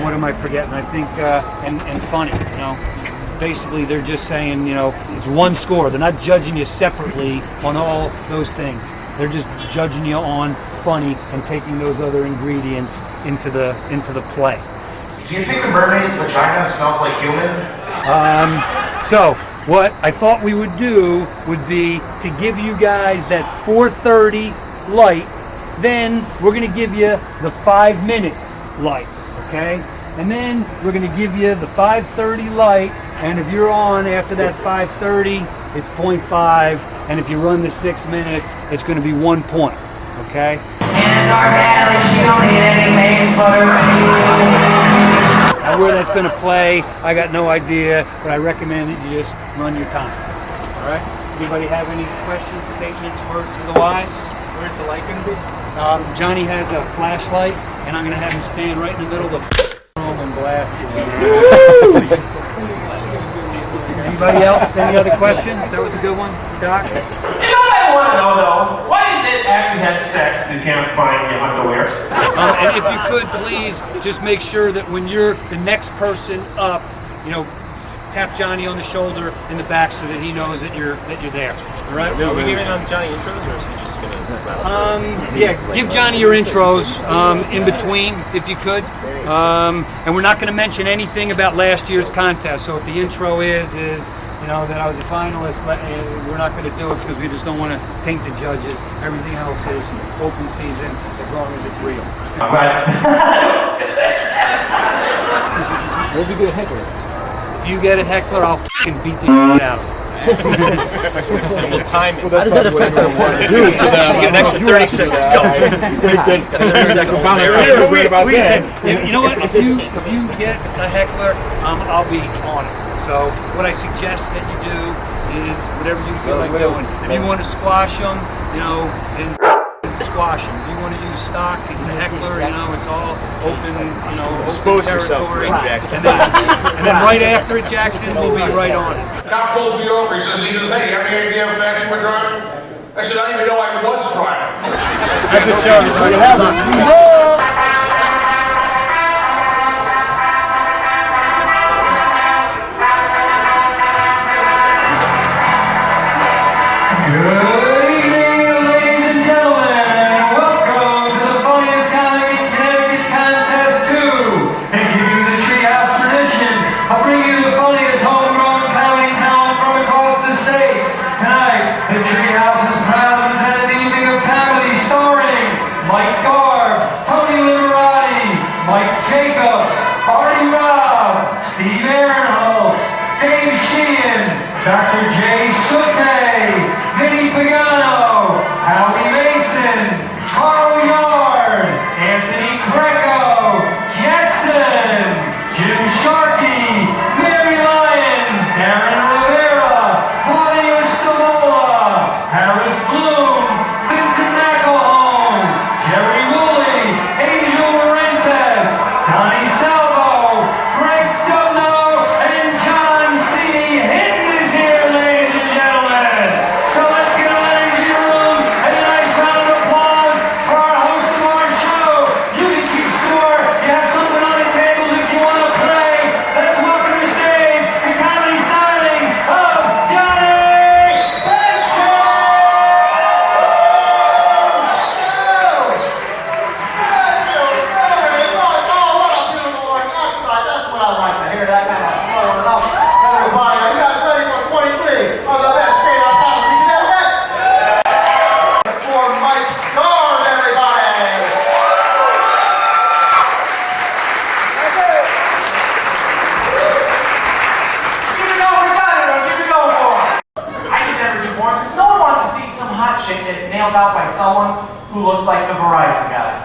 what am I forgetting? I think, and funny, you know. Basically, they're just saying, you know, it's one score. They're not judging you separately on all those things. They're just judging you on funny and taking those other ingredients into the play. Do you think a mermaid's vagina smells like human? So what I thought we would do would be to give you guys that 4:30 light. Then we're going to give you the 5-minute light, okay? And then we're going to give you the 5:30 light. And if you're on after that 5:30, it's 0.5. And if you run the 6 minutes, it's going to be 1 point, okay? And our galley, she don't eat any maize butter. Now where that's going to play, I got no idea, but I recommend that you just run your time. All right? Anybody have any questions, statements, words of the wise? Where's the light going to be? Johnny has a flashlight, and I'm going to have him stand right in the middle of the room and blast it. Anybody else? Any other questions? That was a good one, Doc. You know what I want to know though? Why is it after you have sex you can't find your underwear? And if you could, please just make sure that when you're the next person up, you know, tap Johnny on the shoulder in the back so that he knows that you're there. All right. Are we giving Johnny intros, or is he just gonna rattle? Yeah, give Johnny your intros in between, if you could. And we're not going to mention anything about last year's contest. So if the intro is you know, that I was a finalist, we're not going to do it because we just don't want to taint the judges. Everything else is open season as long as it's real. We'll be good heckler. If you get a heckler, I'll fucking beat the shit out of you. And we'll time it. How does that affect what you want to do to them? You get an extra 30 seconds. Go. You know what? If you get a heckler, I'll be on it. So what I suggest that you do is whatever you feel like doing. If you want to squash them, you know, then squash them. If you want to use stock, it's a heckler. You know, it's all open. You know, Expose open yourself to territory. it, Jackson. And then right after it, Jackson, we'll be right on it. Cop pulls me over, he goes, hey, you have any idea how fast you were driving? I said, I didn't even know I was driving. Dr. Jay Sutte, Vinny Pagano, Howie Mason, Carl Yard, Anthony Greco, Jackson, Jim Sharkey, Mary Lyons, Darren Rivera, Claudia Stavola, Harris Bloom, Vincent McElhone, Jerry Woolley, Angel Morentes, Donnie Salvo, Frank Dubno, and John C. Hinton. Nailed out by someone who looks like the Verizon guy.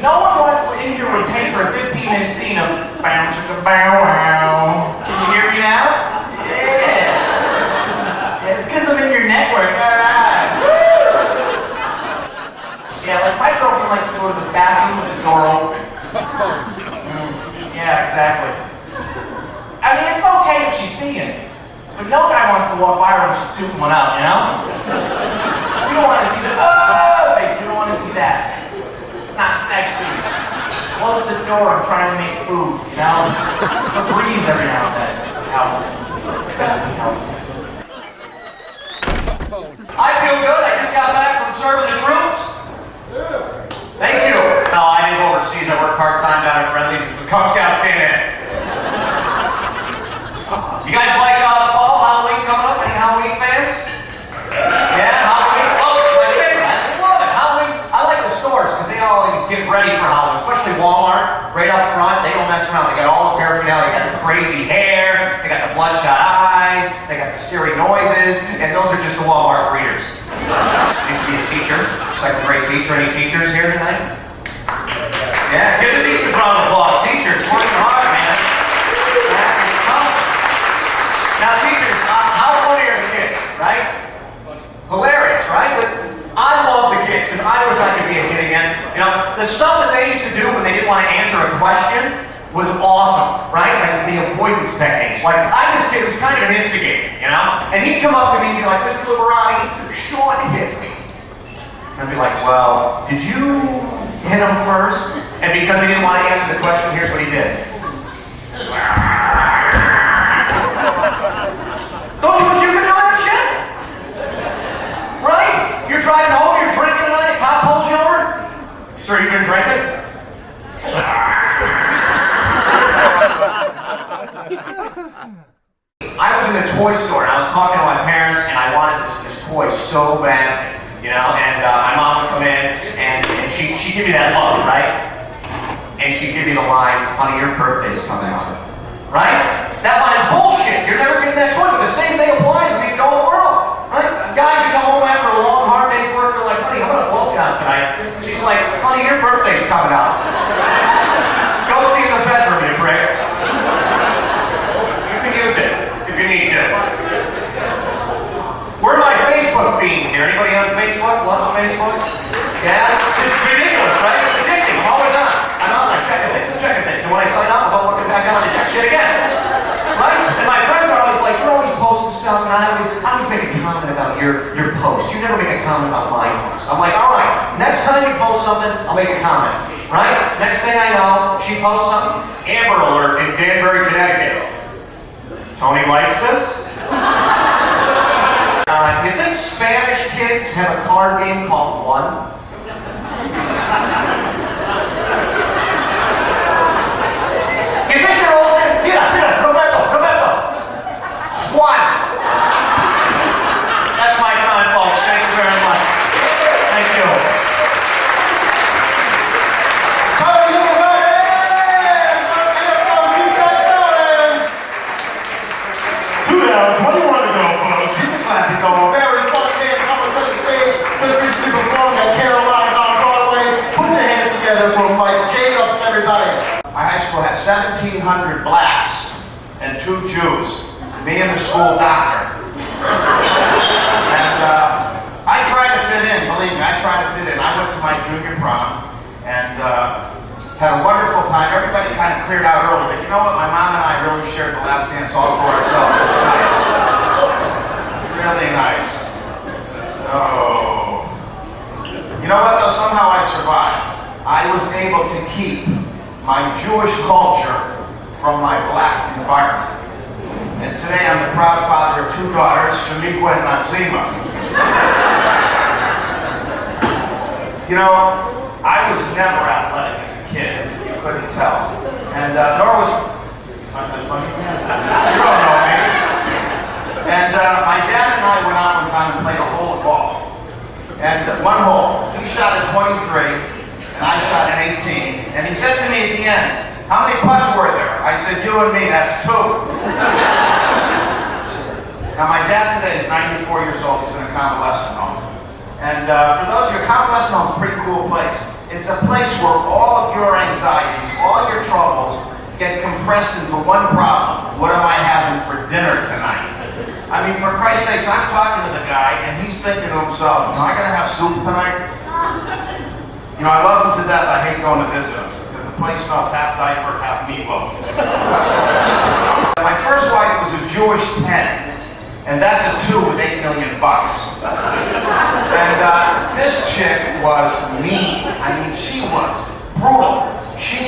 No one in here would pay for a 15-minute scene of bow chicka bow wow. Can you hear me now? Yeah. It's because I'm in your network. Yeah, like my girlfriend likes to go to the bathroom with the door open. Yeah, exactly. I mean, it's okay if she's peeing. But no guy wants to walk by her when she's tooting one out, you know? We don't want to see the face. We don't want to see that. It's not sexy. close the door. I'm trying to make food, you know? A breeze every now and then. Help. I feel good. I just got back from serving the troops. Thank you. No, I didn't go overseas. I work part-time down at Friendly's and some Cub Scouts came in. You guys like the fall, Halloween coming up? Any Halloween fans? Yeah, Halloween. Oh, it's my favorite. I love it. Halloween. I like the stores because they always get ready for Halloween, especially Walmart. Right up front, they don't mess around. They got all the paraphernalia. They got the crazy hair. They got the bloodshot eyes. They got the scary noises, and those are just the Walmart breeders. Used to be a teacher, second grade teacher. Any teachers here tonight? Yeah, give the teachers a round of applause. Teachers, working hard, man. Now, teachers, how funny are the kids, right? Hilarious, right? But I love the kids because I wish I could be a kid again. You know, the stuff that they used to do when they didn't want to answer a question was awesome, right? Like the avoidance techniques. Like, I had this kid who was kind of an instigator, you know? And he'd come up to me and be like, Mr. Liberati, Sean hit me. And I'd be like, well, did you hit him first? And because he didn't want to answer the question, here's what he did. Don't you wish you could do that shit? Right? You're driving home, you're drinking tonight, a cop pulls you over. Sir, you been drinking? I was in the toy store and I was talking to my parents and I wanted this toy so bad, you know, and my mom would come in and she'd give me that look, right? And she'd give me the line, honey, your birthday's coming up. Right? That line's bullshit. You're never getting that toy, but the same thing applies in the adult world. Right? Guys who come home after a long, hard day's work, they're like, honey, I'm gonna blow down tonight. She's like, honey, your birthday's coming up. Go stay in the bedroom, you prick. You can use it if you need to. We're my Facebook fiends here. Anybody on Facebook? Love Facebook? Yeah? It's ridiculous, right? It's addicting. I'm always on. I'm on. I'm checking things. And when I sign up, I'm looking back on and check shit again. Right? And my friends are always like, you're always posting stuff, and I always make a comment about your post. You never make a comment about my post. I'm like, all right, next time you post something, I'll make a comment. Right? Next thing I know, she posts something, Amber Alert in Danbury, Connecticut. Tony likes this? You think Spanish kids have a card game called One? You think they're old? Mira, Roberto. One. That's my time, folks. Thank you very much. Thank you. Two down, 21 to go, folks. Very fun day coming to the stage. Just recently performed at Caroline's on Broadway. Put your hands together for Mike Jacobs, everybody. My high school had 1,700 blacks and 2 Jews. Me and the school doctor. And I tried to fit in, believe me, I tried to fit in. I went to my junior prom and had a wonderful time. Everybody kind of cleared out early, but you know what? My mom and I really shared the last dance all to ourselves. It was nice. Really nice. Oh. You know what though? Somehow I survived. I was able to keep my Jewish culture from my black environment. And today I'm the proud father of 2 daughters, Shamikwa and Nazima. You know, I was never athletic as a kid. You couldn't tell. And nor was... Aren't that funny? You don't know me. And my dad and I went out one time and played a hole of golf. And one hole, he shot a 23, and I shot an 18. And he said to me at the end, how many putts were there? I said, you and me, that's 2. Now my dad today is 94 years old, he's in a convalescent home. And for those of you, a convalescent home is a pretty cool place. It's a place where all of your anxieties, all your troubles get compressed into one problem. What am I having for dinner tonight? I mean, for Christ's sakes, I'm talking to the guy and he's thinking to himself, am I gonna have soup tonight? You know, I love him to death, I hate going to visit him. The place smells half diaper, half meatloaf. My first wife was a Jewish 10, and that's a 2 with $8 million. And this chick was mean. I mean, she was brutal. She